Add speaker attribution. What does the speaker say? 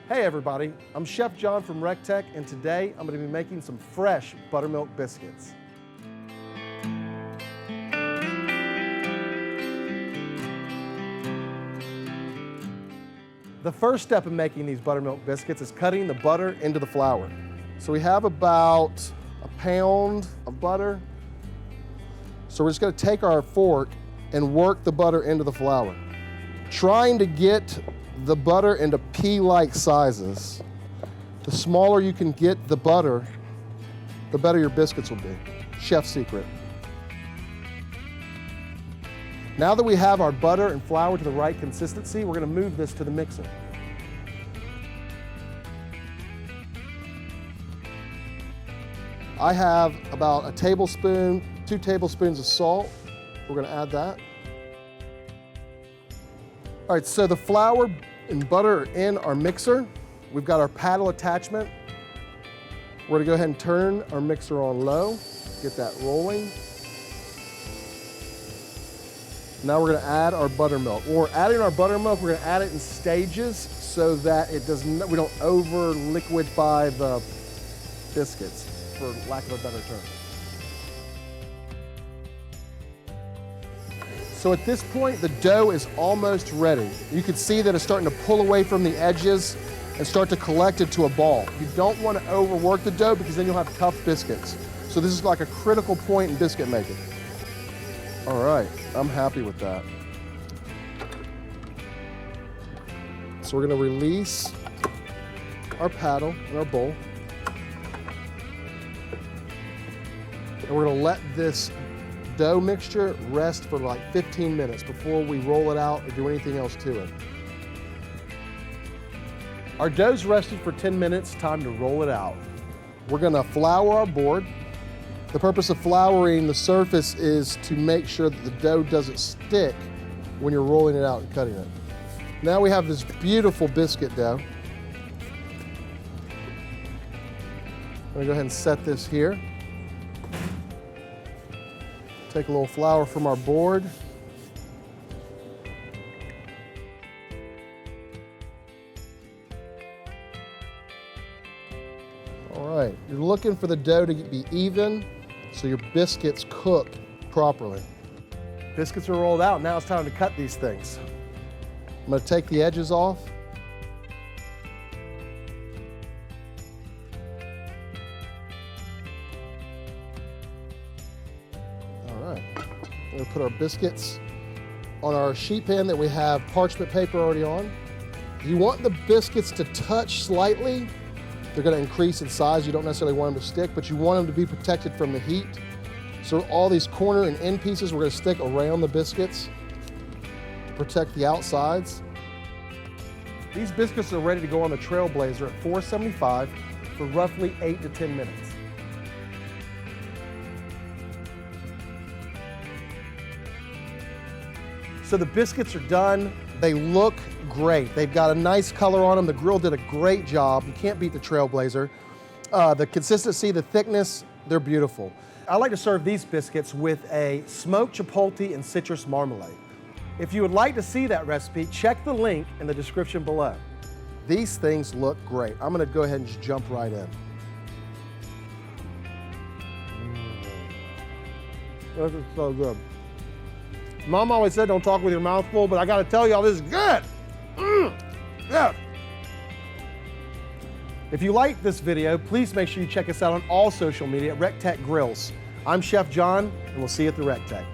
Speaker 1: Hey everybody, I'm Chef John from REC TEC, and today I'm going to be making some fresh buttermilk biscuits. The first step in making these buttermilk biscuits is cutting the butter into the flour. So we have about a pound of butter. So we're just going to take our fork and work the butter into the flour, trying to get the butter into pea-like sizes. The smaller you can get the butter, the better your biscuits will be. Chef's secret. Now that we have our butter and flour to the right consistency, we're going to move this to the mixer. I have about a tablespoon, 2 tablespoons of salt. We're going to add that. All right, so the flour and butter are in our mixer. We've got our paddle attachment. We're gonna go ahead and turn our mixer on low, get that rolling. Now we're gonna add our buttermilk. When we're adding our buttermilk, we're gonna add it in stages so that we don't over liquefy the biscuits, for lack of a better term. So at this point, the dough is almost ready. You can see that it's starting to pull away from the edges and start to collect into a ball. You don't want to overwork the dough because then you'll have tough biscuits. So this is like a critical point in biscuit making. All right, I'm happy with that. So we're gonna release our paddle and our bowl. And we're gonna let this dough mixture rest for like 15 minutes before we roll it out or do anything else to it. Our dough's rested for 10 minutes, time to roll it out. We're gonna flour our board. The purpose of flouring the surface is to make sure that the dough doesn't stick when you're rolling it out and cutting it. Now we have this beautiful biscuit dough. I'm gonna go ahead and set this here. Take a little flour from our board. All right, you're looking for the dough to be even so your biscuits cook properly. Biscuits are rolled out, now it's time to cut these things. I'm gonna take the edges off. We're gonna put our biscuits on our sheet pan that we have parchment paper already on. You want the biscuits to touch slightly. They're gonna increase in size. You don't necessarily want them to stick, but you want them to be protected from the heat. So all these corner and end pieces we're gonna stick around the biscuits to protect the outsides. These biscuits are ready to go on the Trailblazer at 475 for roughly 8 to 10 minutes. So the biscuits are done. They look great. They've got a nice color on them. The grill did a great job. You can't beat the Trailblazer. The consistency, the thickness, they're beautiful. I like to serve these biscuits with a smoked chipotle and citrus marmalade. If you would like to see that recipe, check the link in the description below. These things look great. I'm gonna go ahead and just jump right in. This is so good. Mom always said don't talk with your mouth full, but I gotta tell y'all this is good. Yeah. If you like this video, please make sure you check us out on all social media at REC TEC Grills. I'm Chef John, and we'll see you at the REC TEC.